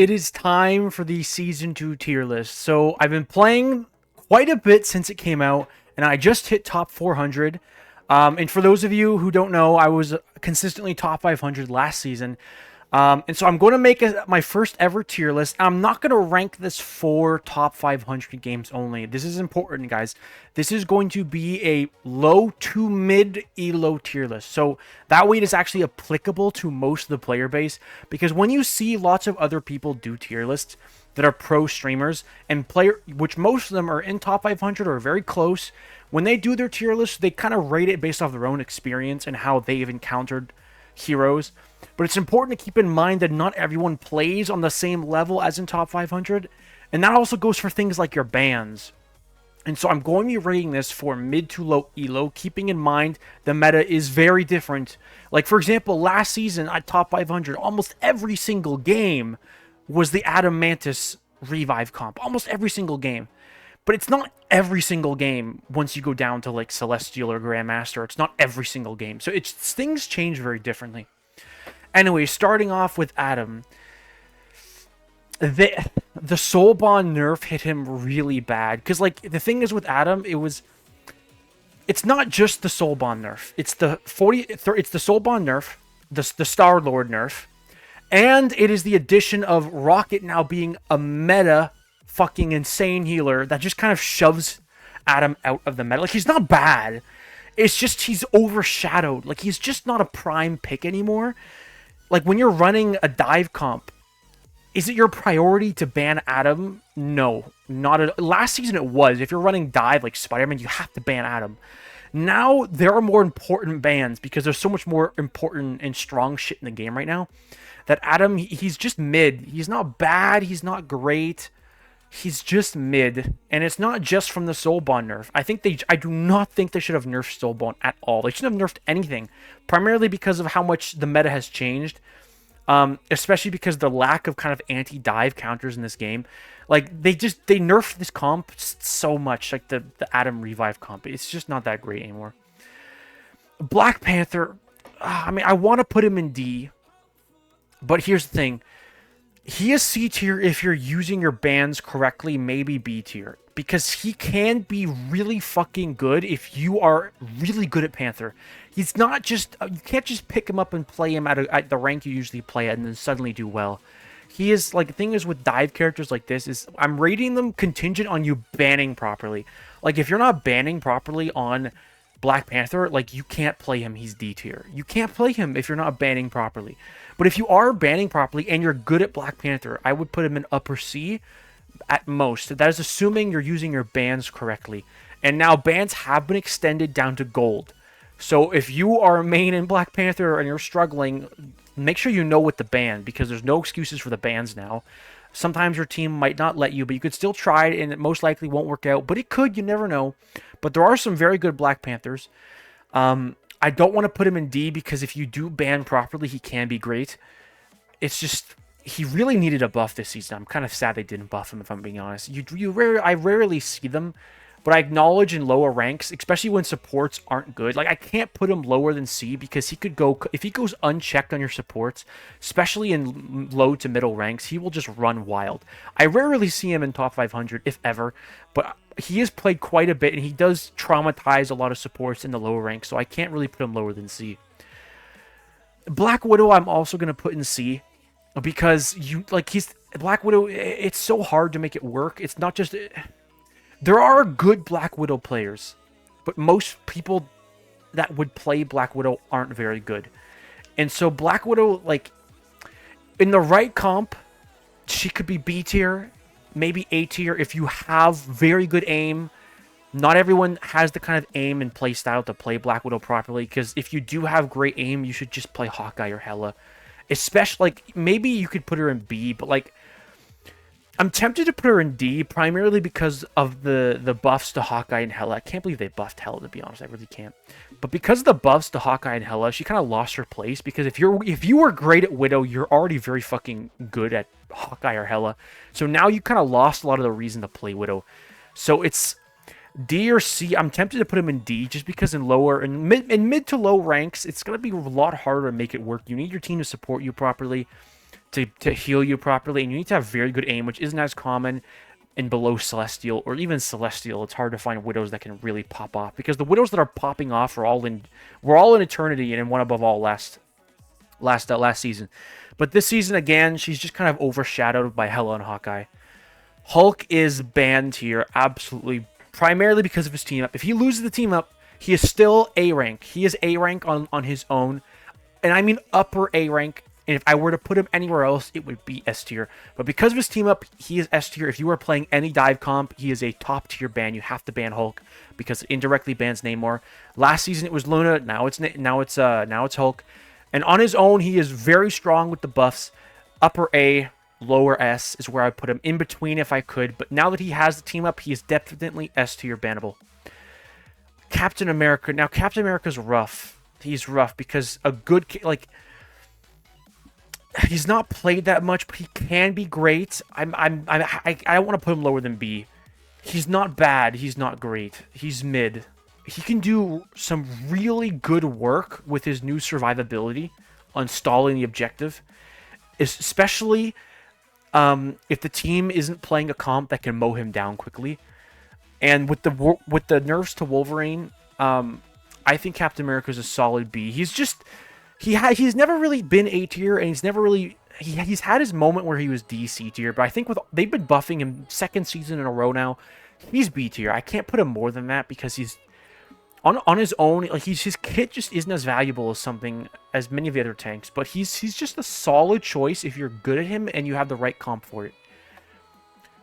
it is time for the Season 2 tier list. So I've been playing quite a bit since it came out, and I just hit top 400. And for those of you who don't know, I was consistently top 500 last season. And so I'm going to make my first ever tier list. I'm not going to rank this for top 500 games only. This is important, guys. This is going to be a low to mid elo tier list. So that way it is actually applicable to most of the player base. Because when you see lots of other people do tier lists that are pro streamers and which most of them are in top 500 or very close, when they do their tier list, they kind of rate it based off their own experience and how they've encountered heroes. But it's important to keep in mind that not everyone plays on the same level as in top 500, and that also goes for things like your bans. And so I'm going to be rating this for mid to low elo, keeping in mind the meta is very different. Like, for example, last season at top 500, almost every single game was the Adam Mantis revive comp. Almost every single game. But it's not every single game once you go down to like Celestial or Grandmaster. It's not every single game. So things change very differently. Anyway, starting off with Adam. The Soul Bond nerf hit him really bad. Because like the thing is with Adam, it's not just the Soul Bond nerf. It's the Soul Bond nerf, the Star Lord nerf, and it is the addition of Rocket now being a meta fucking insane healer that just kind of shoves Adam out of the meta. Like, he's not bad. It's just he's overshadowed. Like, he's just not a prime pick anymore. Like, when you're running a dive comp, is it your priority to ban Adam? No, not at last season it was. If you're running dive like Spider-Man, you have to ban Adam. Now there are more important bans because there's so much more important and strong shit in the game right now that Adam, he's just mid. He's not bad. He's not great. He's just mid, and it's not just from the Soul Bond nerf. I do not think they should have nerfed Soul Bond at all. They shouldn't have nerfed anything, primarily because of how much the meta has changed, especially because the lack of kind of anti-dive counters in this game. Like, they nerfed this comp so much, like the Adam revive comp. It's just not that great anymore. Black Panther, I mean, I want to put him in D, but here's the thing. He is C tier if you're using your bans correctly, maybe B tier. Because he can be really fucking good if you are really good at Panther. He's not just... You can't just pick him up and play him at the rank you usually play at and then suddenly do well. He is... Like, the thing is with dive characters like this is... I'm rating them contingent on you banning properly. Like, if you're not banning properly on Black Panther, like, you can't play him. He's D tier. You can't play him if you're not banning properly. But if you are banning properly and you're good at Black Panther, I would put him in upper C at most. That is assuming you're using your bans correctly. And now bans have been extended down to gold. So if you are a main in Black Panther and you're struggling, make sure you know what to ban, because there's no excuses for the bans now. Sometimes your team might not let you, but you could still try it, and it most likely won't work out. But it could, you never know. But there are some very good Black Panthers. I don't want to put him in D because if you do ban properly, he can be great. It's just, he really needed a buff this season. I'm kind of sad they didn't buff him, if I'm being honest. I rarely see them, but I acknowledge in lower ranks, especially when supports aren't good. Like, I can't put him lower than C because he could go, if he goes unchecked on your supports, especially in low to middle ranks, he will just run wild. I rarely see him in top 500, if ever, but he has played quite a bit, and he does traumatize a lot of supports in the lower ranks, so I can't really put him lower than C. Black Widow, I'm also going to put in C, because Black Widow, it's so hard to make it work. It's not just... There are good Black Widow players, but most people that would play Black Widow aren't very good. And so Black Widow, like, in the right comp, she could be B tier, maybe A tier if you have very good aim. Not everyone has the kind of aim and play style to play Black Widow properly, because if you do have great aim, you should just play Hawkeye or Hela. Especially, like, maybe you could put her in B, but, like, I'm tempted to put her in D, primarily because of the buffs to Hawkeye and Hela. I can't believe they buffed Hela, to be honest. I really can't. But because of the buffs to Hawkeye and Hela, she kind of lost her place. Because if you were great at Widow, you're already very fucking good at Hawkeye or Hela. So now you kind of lost a lot of the reason to play Widow. So it's D or C. I'm tempted to put him in D just because in mid to low ranks, it's going to be a lot harder to make it work. You need your team to support you properly. to heal you properly, and you need to have very good aim, which isn't as common in below Celestial or even Celestial. It's hard to find widows that can really pop off, because the widows that are popping off are all in Eternity and in One Above All last season. But this season again, she's just kind of overshadowed by Hela and Hawkeye. Hulk is banned here, absolutely, primarily because of his team up. If he loses the team up, he is still A rank. He is A rank on his own, and I mean upper A rank. And if I were to put him anywhere else, it would be S tier. But because of his team up, he is S tier. If you are playing any dive comp, he is a top tier ban. You have to ban Hulk because it indirectly bans Namor. Last season it was Luna. Now it's Hulk. And on his own, he is very strong with the buffs. Upper A, lower S is where I put him. In between if I could. But now that he has the team up, he is definitely S tier bannable. Captain America. Now Captain America's rough. He's rough because a good he's not played that much, but he can be great. I don't want to put him lower than B. He's not bad. He's not great. He's mid. He can do some really good work with his new survivability on stalling the objective, especially if the team isn't playing a comp that can mow him down quickly. And with the nerfs to Wolverine, I think Captain America is a solid B. He's never really been A tier, and he's had his moment where he was DC tier, but I think they've been buffing him second season in a row now. He's B tier. I can't put him more than that because he's on his own. Like his kit just isn't as valuable as many of the other tanks, but he's just a solid choice if you're good at him and you have the right comp for it.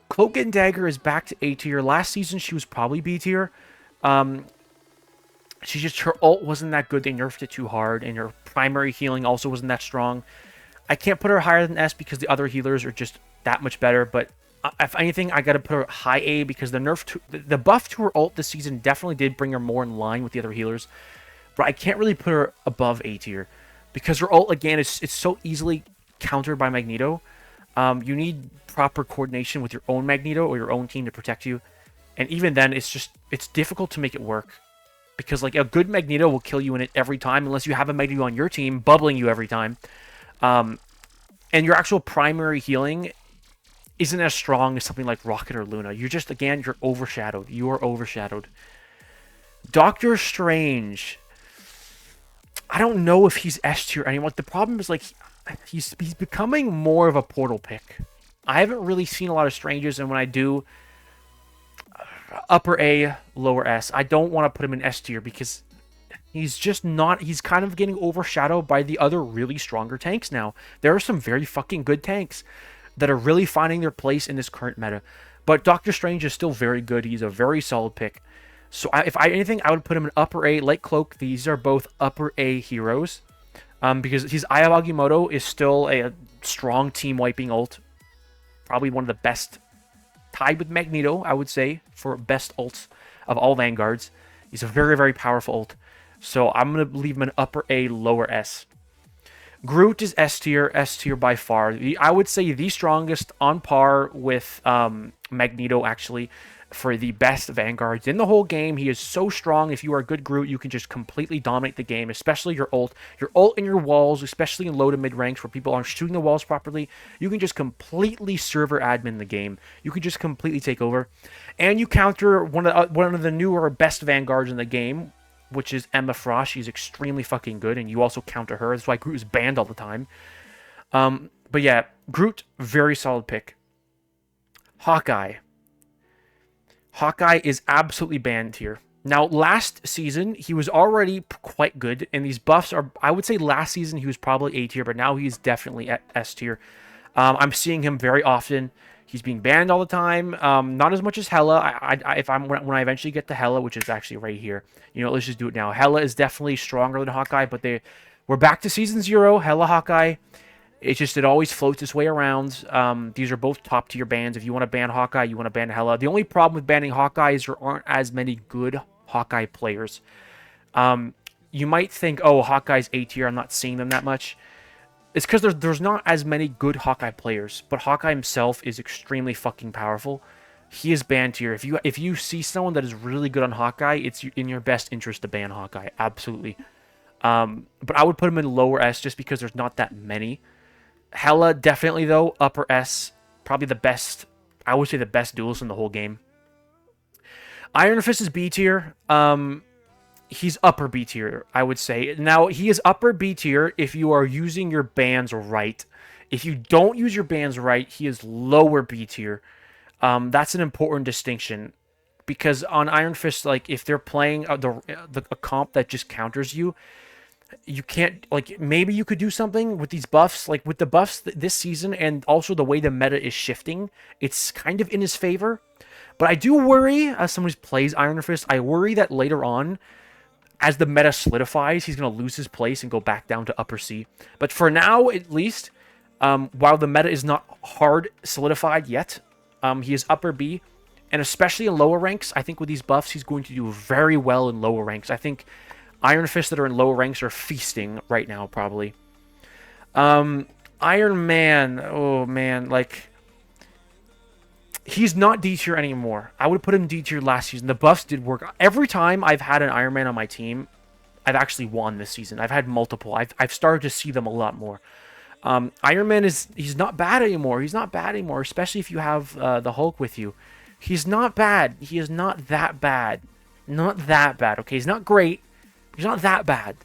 Cloak and Dagger is back to A tier. Last season she was probably B tier. Her ult wasn't that good. They nerfed it too hard, and her primary healing also wasn't that strong. I can't put her higher than S because the other healers are just that much better, but if anything, I gotta put her high A because the buff to her ult this season definitely did bring her more in line with the other healers, but I can't really put her above A tier because her ult, again, it's so easily countered by Magneto. You need proper coordination with your own Magneto or your own team to protect you, and even then, it's difficult to make it work. Because like a good Magneto will kill you in it every time unless you have a Magneto on your team bubbling you every time. And your actual primary healing isn't as strong as something like Rocket or Luna. You're overshadowed. You are overshadowed. Doctor Strange. I don't know if he's S tier anymore. The problem is like he's becoming more of a portal pick. I haven't really seen a lot of Stranges, and when I do, upper A, lower S. I don't want to put him in S tier because he's kind of getting overshadowed by the other really stronger tanks now. There are some very fucking good tanks that are really finding their place in this current meta. But Doctor Strange is still very good. He's a very solid pick. So anything, I would put him in upper A, like Cloak. These are both upper A heroes. Because his Eye of Agamotto is still a strong team wiping ult. Probably one of the best, tied with Magneto, I would say, for best ults of all Vanguards. He's a very, very powerful ult. So I'm going to leave him in upper A, lower S. Groot is S tier by far. I would say the strongest, on par with Magneto, actually, for the best Vanguards in the whole game. He is so strong. If you are a good Groot, you can just completely dominate the game, especially your ult. Your ult and your walls, especially in low to mid ranks where people aren't shooting the walls properly, you can just completely server admin the game. You can just completely take over. And you counter one of the newer best Vanguards in the game, which is Emma Frost. She's extremely fucking good, and you also counter her. That's why Groot is banned all the time. But yeah, Groot, very solid pick. Hawkeye is absolutely banned here. Now, last season, he was already quite good, and these buffs are, I would say last season he was probably A tier, but now he's definitely at S tier. I'm seeing him very often. He's being banned all the time. Not as much as Hela. When I eventually get to Hela, which is actually right here, let's just do it now. Hela is definitely stronger than Hawkeye, but we're back to season 0. Hela, Hawkeye. It's just, it always floats its way around. These are both top tier bans. If you want to ban Hawkeye, you want to ban Hela. The only problem with banning Hawkeye is there aren't as many good Hawkeye players. You might think, oh, Hawkeye's A tier, I'm not seeing them that much. It's because there's not as many good Hawkeye players, but Hawkeye himself is extremely fucking powerful. He is banned tier. If you see someone that is really good on Hawkeye, it's in your best interest to ban Hawkeye, absolutely. But I would put him in lower S just because there's not that many. Hela, definitely, though, upper S. Probably the best, I would say the best duelist in the whole game. Iron Fist is B tier. He's upper B tier, I would say. Now, he is upper B tier if you are using your bans right. If you don't use your bans right, he is lower B tier. That's an important distinction. Because on Iron Fist, like, if they're playing a comp that just counters you, you can't, like, maybe you could do something with these buffs, like with the buffs this season, and also the way the meta is shifting, it's kind of in his favor. But I do worry, as someone who plays Iron Fist, I worry that later on, as the meta solidifies, he's going to lose his place and go back down to upper C. But for now, at least, while the meta is not hard solidified yet, he is upper B. And especially in lower ranks, I think with these buffs, he's going to do very well in lower ranks. I think Iron Fists that are in lower ranks are feasting right now, probably. Iron Man, oh man, like, he's not D tier anymore. I would put him D tier last season. The buffs did work. Every time I've had an Iron Man on my team, I've actually won this season. I've had multiple. I've started to see them a lot more. Iron Man he's not bad anymore. He's not bad anymore, especially if you have the Hulk with you. He's not bad. He is not that bad. Not that bad, okay? He's not great. He's not that bad.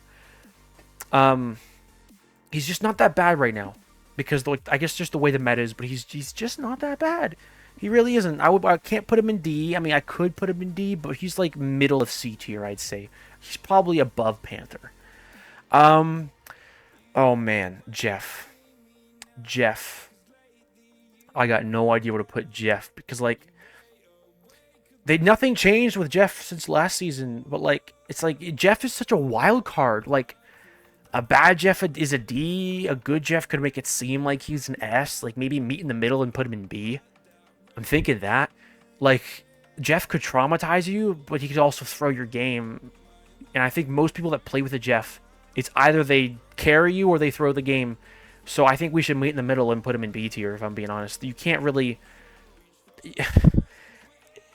He's just not that bad right now. Because, like, I guess just the way the meta is, but he's just not that bad. He really isn't. I can't put him in D. I mean, I could put him in D, but he's, like, middle of C tier, I'd say. He's probably above Panther. Oh, man. Jeff. I got no idea where to put Jeff. Because, like, nothing changed with Jeff since last season, but, like, it's like Jeff is such a wild card. Like, a bad Jeff is a D, a good Jeff could make it seem like he's an S, like maybe meet in the middle and put him in B. I'm thinking that. Like, Jeff could traumatize you, but he could also throw your game. And I think most people that play with a Jeff, it's either they carry you or they throw the game. So I think we should meet in the middle and put him in B tier, if I'm being honest. You can't really...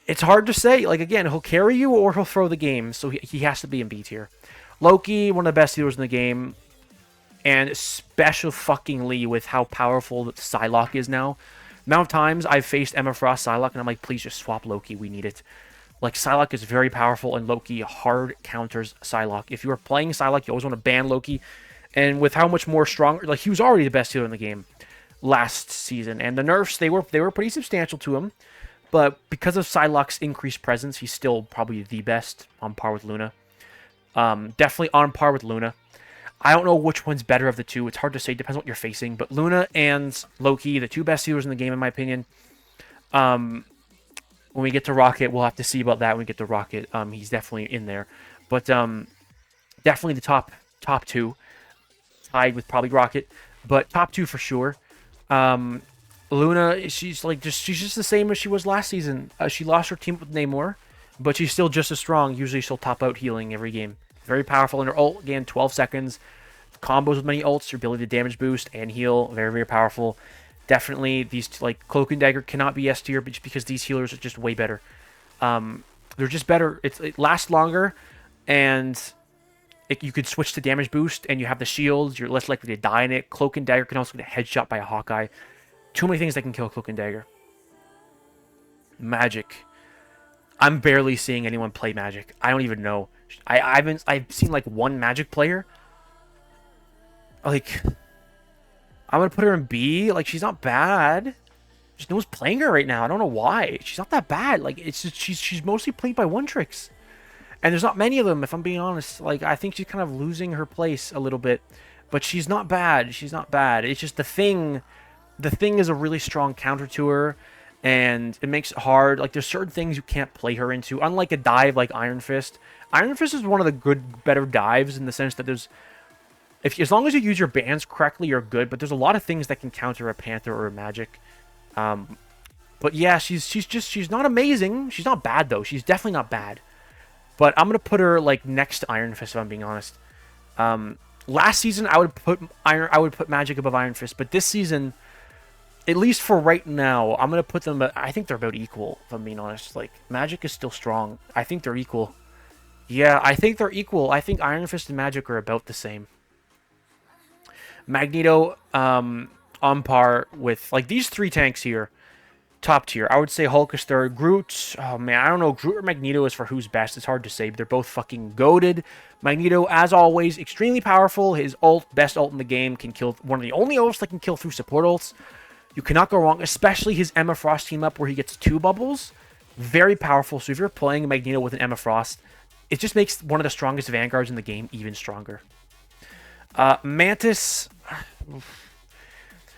It's hard to say. Like, again, he'll carry you or he'll throw the game, so he has to be in B tier. Loki, one of the best healers in the game, and special fuckingly with how powerful Psylocke is now. The amount of times I've faced Emma Frost Psylocke, and I'm like, please just swap Loki, we need it. Like, Psylocke is very powerful, and Loki hard counters Psylocke. If you are playing Psylocke, you always want to ban Loki, and with how much more stronger, like, he was already the best healer in the game last season, and the nerfs, they were pretty substantial to him, but because of Psylocke's increased presence, he's still probably the best, on par with Luna. Definitely on par with Luna. I don't know which one's better of the two. It's hard to say. It depends on what you're facing. But Luna and Loki, the two best healers in the game, in my opinion. When we get to Rocket, we'll have to see about that when we get to Rocket. He's definitely in there. But definitely the top two. Tied with probably Rocket. But top two for sure. Luna, she's just the same as she was last season. She lost her team with Namor, but she's still just as strong. Usually she'll top out healing every game. Very powerful in her ult. Again, 12 seconds. Combos with many ults. Your ability to damage boost and heal. Very, very powerful. Definitely, these, like, Cloak and Dagger cannot be S tier just because these healers are just way better. They're just better. It lasts longer, and you could switch to damage boost, and you have the shields. You're less likely to die in it. Cloak and Dagger can also get a headshot by a Hawkeye. Too many things that can kill Cloak and Dagger. Magik. I'm barely seeing anyone play Magik. I don't even know. I've seen like one Magik player. Like, I'm gonna put her in B. Like, she's not bad. Just no one's playing her right now. I don't know why. She's not that bad. Like, it's just she's mostly played by one tricks, and there's not many of them. If I'm being honest, like, I think she's kind of losing her place a little bit. But she's not bad. She's not bad. It's just the thing. The thing is a really strong counter to her, and it makes it hard. Like, there's certain things you can't play her into. Unlike a dive like Iron Fist. Iron Fist is one of the better dives in the sense that there's... as long as you use your bans correctly, you're good. But there's a lot of things that can counter a Panther or a Magik. But yeah, she's not amazing. She's not bad, though. She's definitely not bad. But I'm going to put her, like, next to Iron Fist, if I'm being honest. Last season, I would put Magik above Iron Fist. But this season... At least for right now, I'm going to put them... I think they're about equal, if I'm being honest. Like, Magik is still strong. I think they're equal. Yeah, I think they're equal. I think Iron Fist and Magik are about the same. Magneto, on par with like these three tanks here. Top tier. I would say Hulk is third. Groot, oh man, I don't know. Groot or Magneto is for who's best. It's hard to say, but they're both fucking goated. Magneto, as always, extremely powerful. His ult, best ult in the game, can kill one of the only ults that can kill through support ults. You cannot go wrong, especially his Emma Frost team up where he gets 2 bubbles. Very powerful. So if you're playing Magneto with an Emma Frost, it just makes one of the strongest vanguards in the game even stronger. Mantis.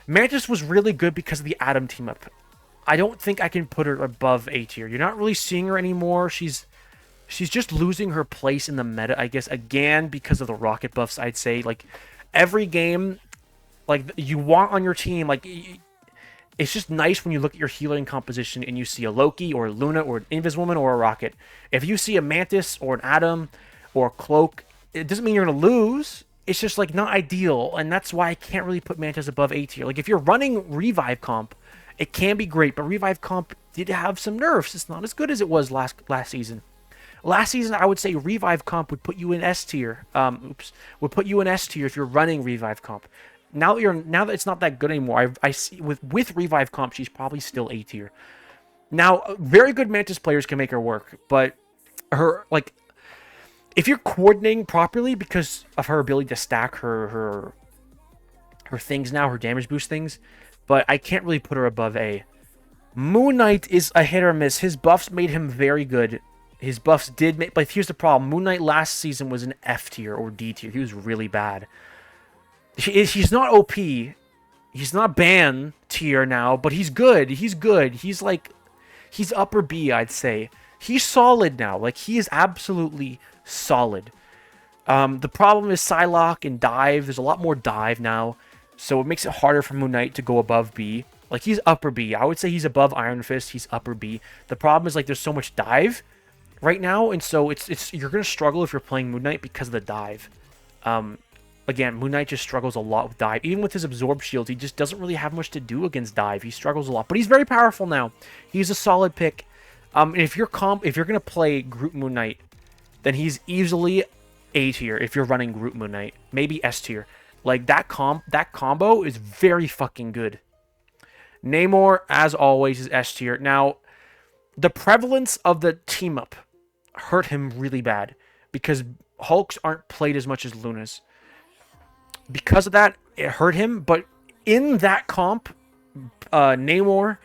Mantis was really good because of the Atom team up. I don't think I can put her above A tier. You're not really seeing her anymore. She's just losing her place in the meta, I guess, again, because of the rocket buffs, I'd say. Like, every game, like, you want on your team, like, it's just nice when you look at your healing composition and you see a Loki or a Luna or an Inviswoman or a Rocket. If you see a Mantis or an Atom or a Cloak, it doesn't mean you're going to lose. It's just, like, not ideal, and that's why I can't really put Mantis above A tier. Like, if you're running Revive comp, it can be great, but Revive comp did have some nerfs. It's not as good as it was last season. Last season, I would say Revive comp would put you in S tier. Would put you in S tier if you're running Revive comp. Now that it's not that good anymore, I see with Revive comp, she's probably still A tier. Now, very good Mantis players can make her work, but her, like, if you're coordinating properly because of her ability to stack her things now, her damage boost things, but I can't really put her above A. Moon Knight is a hit or miss. His buffs made him very good. His buffs did make... But here's the problem. Moon Knight last season was an F tier or D tier. He was really bad. He's not OP. He's not ban tier now, but he's good. He's good. He's like... He's upper B, I'd say. He's solid now. Like, he is absolutely solid. The problem is Psylocke and Dive. There's a lot more Dive now. So it makes it harder for Moon Knight to go above B. Like, he's upper B. I would say he's above Iron Fist. He's upper B. The problem is, like, there's so much dive right now, and so it's you're going to struggle if you're playing Moon Knight because of the dive. Again, Moon Knight just struggles a lot with dive. Even with his absorb shield, he just doesn't really have much to do against dive. He struggles a lot, but he's very powerful now. He's a solid pick. If you're going to play Groot Moon Knight, then he's easily A tier if you're running Groot Moon Knight. Maybe S tier. Like, that combo is very fucking good. Namor, as always, is S tier. Now, the prevalence of the team-up hurt him really bad because Hulks aren't played as much as Lunas. Because of that, it hurt him, but in that comp, Namor,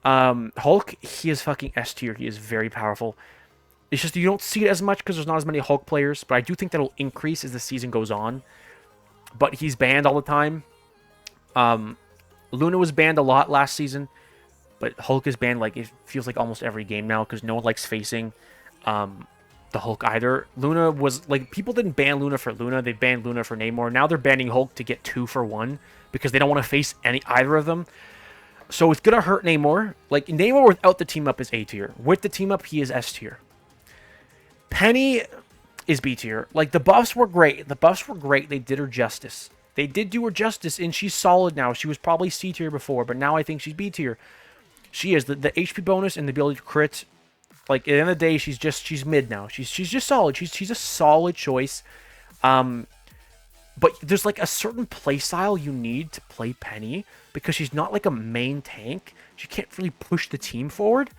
Hulk, he is fucking S tier. He is very powerful. It's just you don't see it as much because there's not as many Hulk players, but I do think that'll increase as the season goes on. But he's banned all the time. Luna was banned a lot last season, but Hulk is banned, like, it feels like almost every game now because no one likes facing the Hulk either. Luna was, like, people didn't ban Luna for Luna. They banned Luna for Namor. Now they're banning Hulk to get 2 for 1 because they don't want to face either of them. So it's going to hurt Namor. Like, Namor without the team up is A tier. With the team up, he is S tier. Penny is B tier. Like, the buffs were great. They did her justice. They did do her justice, and she's solid now. She was probably C tier before, but now I think she's B tier. She is. The HP bonus and the ability to crit, like, at the end of the day, she's mid now. She's just solid. She's a solid choice. But there's, like, a certain playstyle you need to play Penny because she's not, like, a main tank. She can't really push the team forward.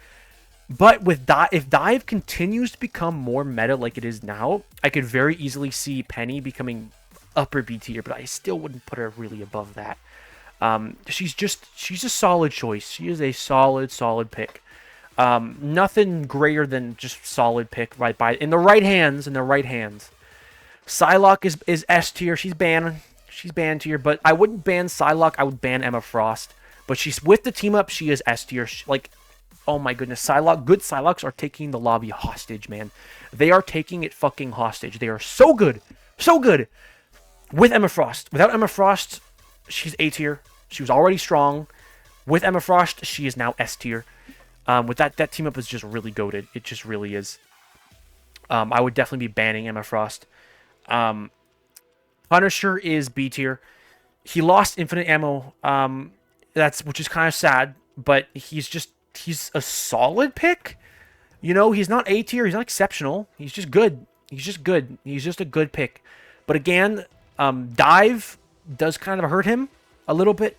But with if dive continues to become more meta like it is now, I could very easily see Penny becoming upper B tier, but I still wouldn't put her really above that. She's a solid choice. She is a solid pick. Nothing greater than just solid pick right by in the right hands. Psylocke is S tier. She's banned tier, but I wouldn't ban Psylocke. I would ban Emma Frost. But she's with the team up. She is S tier. Like, oh my goodness, good Psylocks are taking the lobby hostage, man. They are taking it fucking hostage. They are so good. With Emma Frost. Without Emma Frost, she's A tier. She was already strong. With Emma Frost, she is now S tier. With that team up is just really goated. It just really is. I would definitely be banning Emma Frost. Punisher is B tier. He lost infinite ammo. Which is kind of sad, but he's a solid pick. You know, he's not A tier. He's not exceptional. He's just good. He's just a good pick. But again, dive does kind of hurt him a little bit.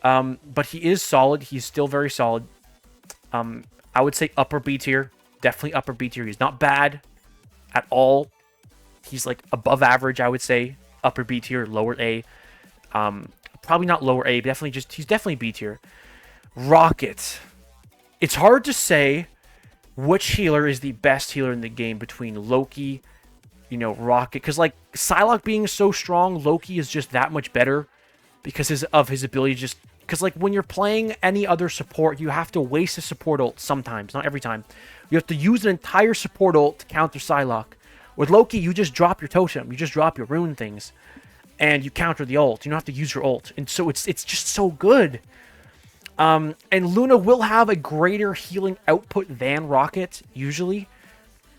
But he is solid. He's still very solid. I would say upper B tier. Definitely upper B tier. He's not bad at all. He's like above average, I would say. Upper B tier, lower A. Probably not lower A, but definitely he's definitely B tier. Rocket. It's hard to say which healer is the best healer in the game between Loki, Rocket. Because, like, Psylocke being so strong, Loki is just that much better because of his ability to just... Because, like, when you're playing any other support, you have to waste a support ult sometimes, not every time. You have to use an entire support ult to counter Psylocke. With Loki, you just drop your totem. You just drop your rune things. And you counter the ult. You don't have to use your ult. And so it's just so good. And Luna will have a greater healing output than Rocket, usually.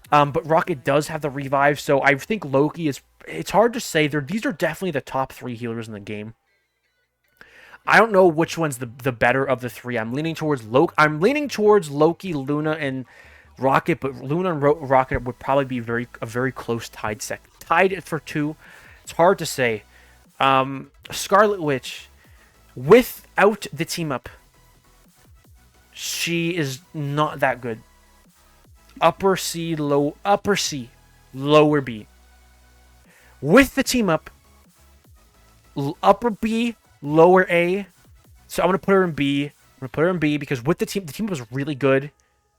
But Rocket does have the revive, so I think Loki is... It's hard to say. These are definitely the top 3 healers in the game. I don't know which one's the better of the 3. I'm leaning towards Loki, Luna, and Rocket, but Luna and Rocket would probably be a very close tied for 2. It's hard to say. Scarlet Witch, without the team up, she is not that good. Upper C, lower B. With the team up, upper B, lower A. So I'm going to put her in B. I'm going to put her in B because with the team up was really good.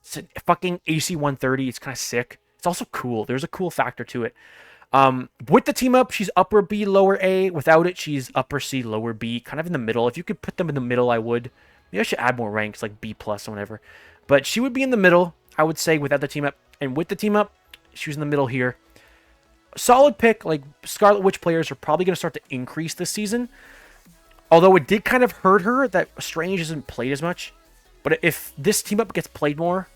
It's a fucking AC 130. It's kind of sick. It's also cool. There's a cool factor to it. With the team up, she's upper B, lower A. Without it, she's upper C, lower B. Kind of in the middle. If you could put them in the middle, I would. Maybe I should add more ranks, like B plus or whatever. But she would be in the middle, I would say, without the team up. And with the team up, she was in the middle here. Solid pick. Like, Scarlet Witch players are probably going to start to increase this season. Although it did kind of hurt her that Strange isn't played as much. But if this team up gets played more,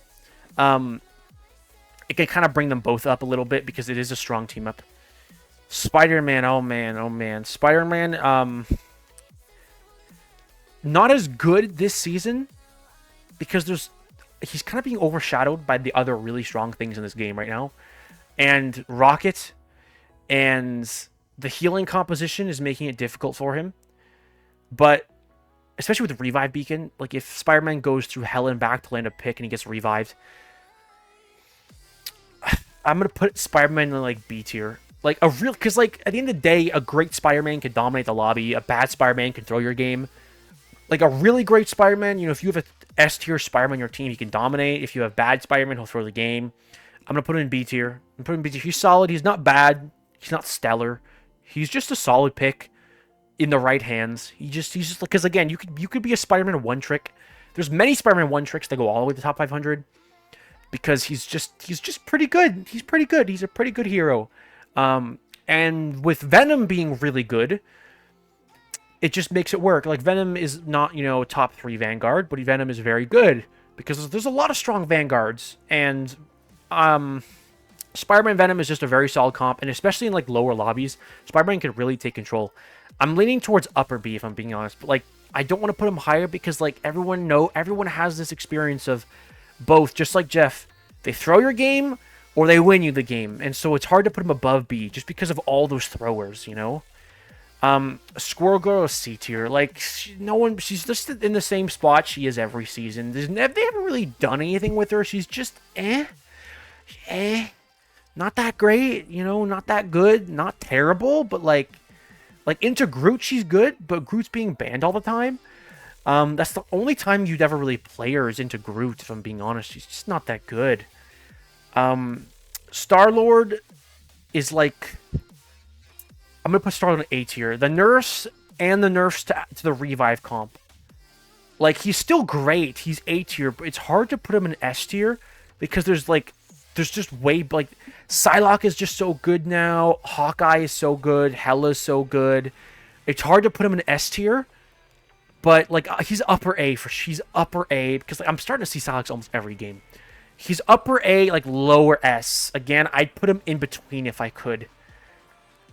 it can kind of bring them both up a little bit because it is a strong team up. Spider-Man, oh man. Spider-Man, not as good this season because he's kind of being overshadowed by the other really strong things in this game right now. And Rocket and the healing composition is making it difficult for him. But especially with the revive beacon, like if Spider-Man goes through hell and back to land a pick and he gets revived, I'm going to put Spider-Man in like B tier. Like because like at the end of the day, a great Spider-Man can dominate the lobby. A bad Spider-Man can throw your game. Like a really great Spider-Man, if you have a S tier Spider-Man on your team, he can dominate. If you have bad Spider-Man, he'll throw the game. I'm going to put him in B tier. He's solid. He's not bad. He's not stellar. He's just a solid pick in the right hands. He's just because again, you could be a Spider-Man one trick. There's many Spider-Man one tricks that go all the way to the top 500 because he's just pretty good. He's pretty good. He's a pretty good hero. And with Venom being really good, it just makes it work. Like Venom is not, top 3 Vanguard, but Venom is very good because there's a lot of strong Vanguards and Spider-Man Venom is just a very solid comp, and especially in like lower lobbies, Spider-Man can really take control. I'm leaning towards upper B if I'm being honest, but like I don't want to put him higher because like everyone has this experience of both, just like Jeff. They throw your game or they win you the game, and so it's hard to put him above B just because of all those throwers, Squirrel Girl is C tier. Like she's just in the same spot she is every season. They haven't really done anything with her. She's just not that great, not that good, not terrible, but like into Groot, she's good, but Groot's being banned all the time. That's the only time you'd ever really play her is into Groot, if I'm being honest. She's just not that good. Star-Lord is like... I'm going to put Star-Lord in A tier. The nerfs and the nerfs to the revive comp. Like, he's still great. He's A tier, but it's hard to put him in S tier because there's just way... Like, Psylocke is just so good now. Hawkeye is so good. Hela is so good. It's hard to put him in S tier. But, like, he's upper A. She's upper A. Because like, I'm starting to see Psylocke almost every game. He's upper A, like, lower S. Again, I'd put him in between if I could.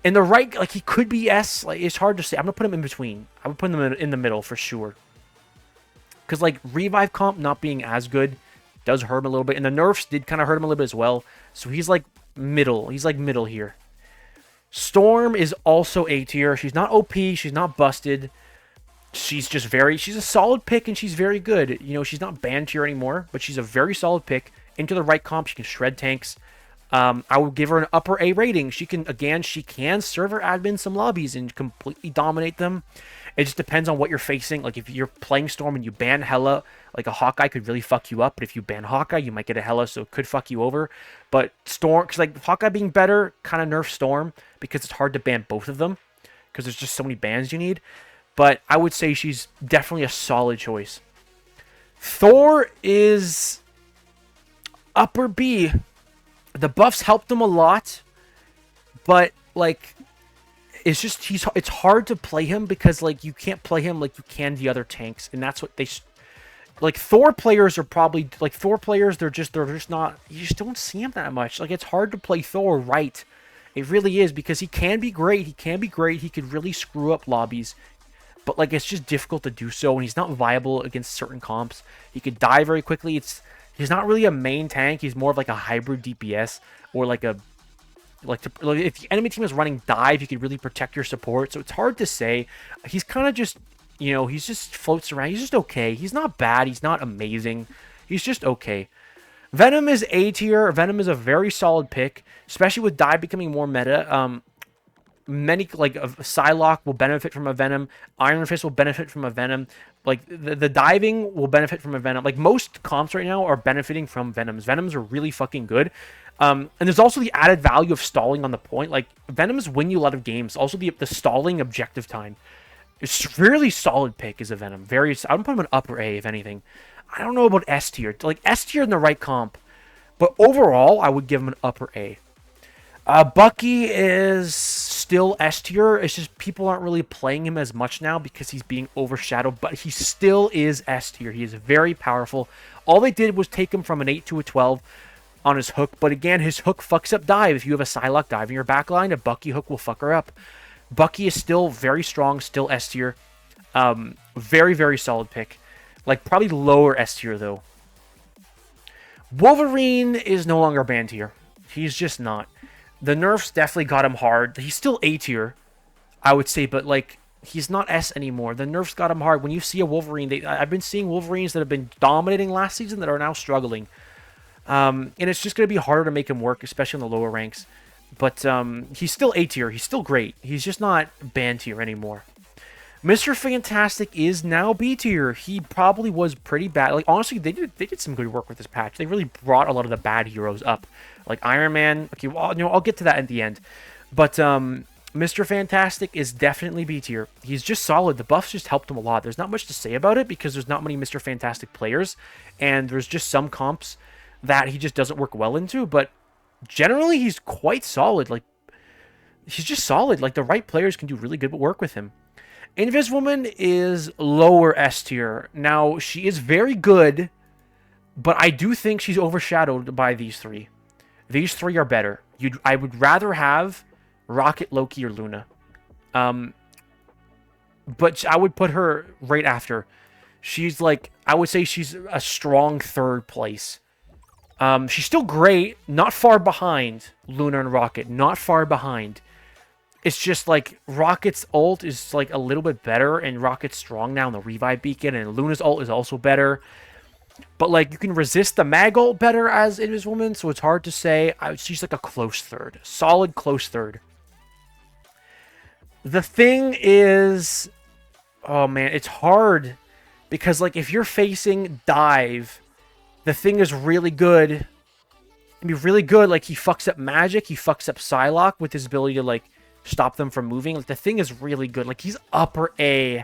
In the right, like, he could be S. Like, it's hard to say. I'm going to put him in between. I would put him in the middle for sure. Because, like, revive comp not being as good does hurt him a little bit. And the nerfs did kind of hurt him a little bit as well. So he's, like, middle. He's, like, middle here. Storm is also A tier. She's not OP. She's not busted. she's she's a solid pick, and she's very good. You know, she's not banned tier anymore, but she's a very solid pick. Into the right comp, she can shred tanks. I will give her an upper A rating. She can server admin some lobbies and completely dominate them. It just depends on what you're facing. Like, if you're playing Storm and you ban Hela, like, a Hawkeye could really fuck you up. But if you ban Hawkeye, you might get a Hela, so it could fuck you over. But Storm, because, like, Hawkeye being better kind of nerfs Storm, because it's hard to ban both of them, because there's just so many bans you need. But I would say she's definitely a solid choice. Thor is upper B. The buffs helped him a lot, but, like, it's hard to play him because, like, you can't play him like you can the other tanks, and that's what like, Thor players are probably, like, Thor players, they're just not, you just don't see him that much. Like, it's hard to play Thor right. It really is, because he can be great, he could really screw up lobbies, but, like, it's just difficult to do so, and he's not viable against certain comps. He could die very quickly. He's not really a main tank. He's more of like a hybrid DPS, or like if the enemy team is running dive, he could really protect your support. So it's hard to say. He's kind of just, you know, he's just floats around. He's just okay. He's not bad. He's not amazing. He's just okay. Venom is A tier. Venom is a very solid pick, especially with dive becoming more meta. Many, like, Psylocke will benefit from a Venom. Iron Fist will benefit from a Venom. Like, the diving will benefit from a Venom. Like, most comps right now are benefiting from Venoms. Venoms are really fucking good. And there's also the added value of stalling on the point. Like, Venoms win you a lot of games. Also, the stalling objective time. It's really solid pick is a Venom. I would put him in upper A, if anything. I don't know about S tier. Like, S tier in the right comp. But overall, I would give him an upper A. Bucky is still S tier. It's just people aren't really playing him as much now because he's being overshadowed, but he still is S tier. He is very powerful. All they did was take him from an 8 to a 12 on his hook, but again, his hook fucks up dive. If you have a Psylocke dive in your backline, a Bucky hook will fuck her up. Bucky is still very strong, still S tier. Very, very solid pick. Like, probably lower S tier, though. Wolverine is no longer banned tier. He's just not. The nerfs definitely got him hard. He's still A tier, I would say, but, like, he's not S anymore. The nerfs got him hard. When you see a Wolverine, I've been seeing Wolverines that have been dominating last season that are now struggling. And it's just going to be harder to make him work, especially in the lower ranks. But he's still A tier. He's still great. He's just not banned tier anymore. Mr. Fantastic is now B tier. He probably was pretty bad. Like, honestly, they did some good work with this patch. They really brought a lot of the bad heroes up. Like Iron Man. Okay, well, you know, I'll get to that at the end. But Mr. Fantastic is definitely B tier. He's just solid. The buffs just helped him a lot. There's not much to say about it because there's not many Mr. Fantastic players. And there's just some comps that he just doesn't work well into. But generally, he's quite solid. Like, he's just solid. Like, the right players can do really good work with him. Inviswoman is lower S tier. Now, she is very good, but I do think she's overshadowed by these three. These three are better. I would rather have Rocket, Loki, or Luna. But I would put her right after. She's like, I would say she's a strong third place. She's still great, not far behind Luna and Rocket. Not far behind. It's just like Rocket's ult is like a little bit better, and Rocket's strong now in the revive beacon, and Luna's ult is also better. But like, you can resist the mag ult better as Inviswoman, so it's hard to say. She's like a close third, solid close third. The thing is, oh man, it's hard because like if you're facing dive, the thing is really good. It can be really good. Like, he fucks up Magik, he fucks up Psylocke with his ability to like stop them from moving. Like, the thing is really good. Like, he's upper A.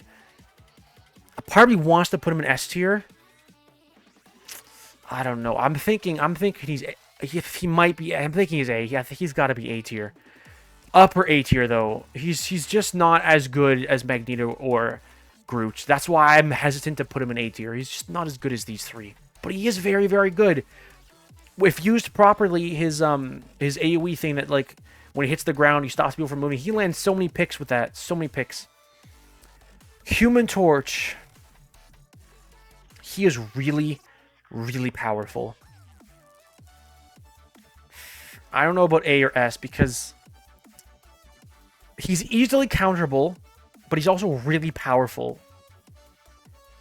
A part of me wants to put him in S tier. I don't know. I'm thinking he might be. I'm thinking he's A. Yeah, I think he's got to be A tier. Upper A tier though. He's just not as good as Magneto or Groot. That's why I'm hesitant to put him in A tier. He's just not as good as these three. But he is very, very good. If used properly, his AoE thing that like, when he hits the ground, he stops people from moving. He lands so many picks with that. So many picks. Human Torch. He is really, really powerful. I don't know about A or S because he's easily counterable, but he's also really powerful.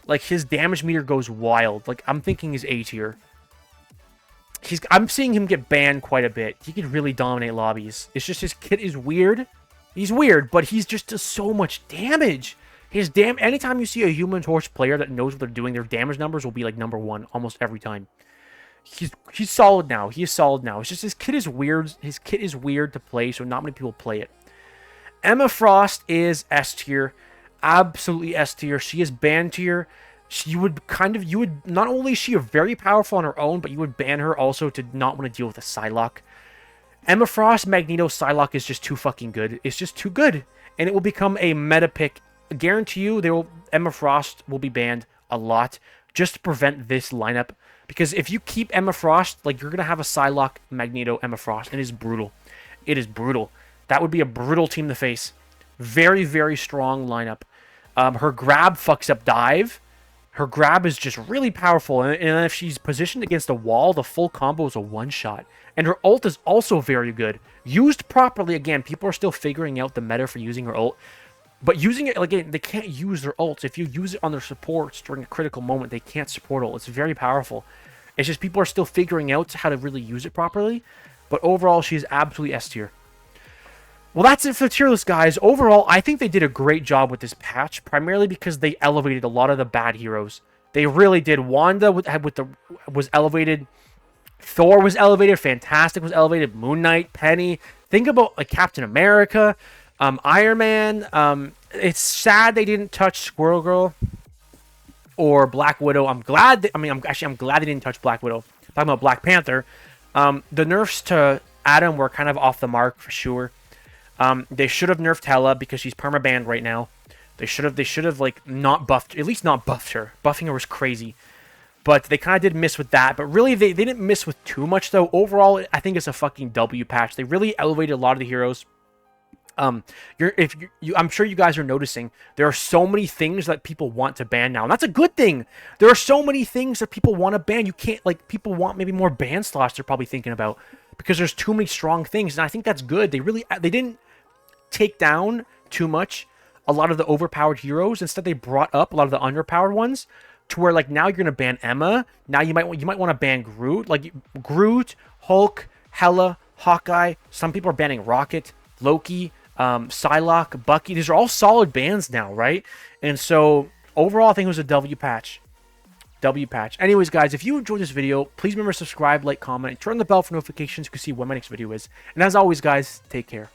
Like, his damage meter goes wild. Like, I'm thinking he's A tier. I'm seeing him get banned quite a bit. He could really dominate lobbies. It's just his kit is weird. He's weird, but he's just does so much damage. Anytime you see a Human Torch player that knows what they're doing, their damage numbers will be like #1 almost every time. He's solid now. He is solid now. It's just his kit is weird. His kit is weird to play, so not many people play it. Emma Frost is S tier. Absolutely S tier. She is ban tier. Not only is she very powerful on her own, but you would ban her also to not want to deal with a Psylocke. Emma Frost, Magneto, Psylocke is just too fucking good. It's just too good. And it will become a meta pick. I guarantee you Emma Frost will be banned a lot just to prevent this lineup. Because if you keep Emma Frost, like, you're going to have a Psylocke, Magneto, Emma Frost. And it is brutal. It is brutal. That would be a brutal team to face. Very, very strong lineup. Her grab fucks up dive. Her grab is just really powerful. And if she's positioned against a wall, the full combo is a one-shot. And her ult is also very good. Used properly, again, people are still figuring out the meta for using her ult. But using it, again, they can't use their ults. If you use it on their supports during a critical moment, they can't support ult. It's very powerful. It's just people are still figuring out how to really use it properly. But overall, she is absolutely S tier. Well, that's it for the tier list, guys. Overall, I think they did a great job with this patch, primarily because they elevated a lot of the bad heroes. They really did. Wanda was elevated. Thor was elevated. Fantastic was elevated. Moon Knight, Penny. Think about like Captain America, Iron Man. It's sad they didn't touch Squirrel Girl or Black Widow. I'm glad they didn't touch Black Widow. I'm talking about Black Panther. The nerfs to Adam were kind of off the mark for sure. They should have nerfed Hela because she's perma-banned right now. They should have like not buffed, at least not buffed her. Buffing her was crazy. But they kind of did miss with that. But really, they didn't miss with too much, though. Overall, I think it's a fucking W patch. They really elevated a lot of the heroes. I'm sure you guys are noticing there are so many things that people want to ban now, and that's a good thing. There are so many things that people want to ban. You can't, like, people want maybe more ban slots. They're probably thinking about because there's too many strong things, and I think that's good. They didn't take down too much a lot of the overpowered heroes. Instead, they brought up a lot of the underpowered ones to where, like, now you're gonna ban Emma. Now you might want to ban Groot, like Groot, Hulk, Hela, Hawkeye. Some people are banning Rocket, Loki, Psylocke, Bucky. These are all solid bans now, right? And so overall, I think it was a W patch. W patch. Anyways, guys, if you enjoyed this video, please remember to subscribe, like, comment, and turn on the bell for notifications to see when my next video is. And as always, guys, take care.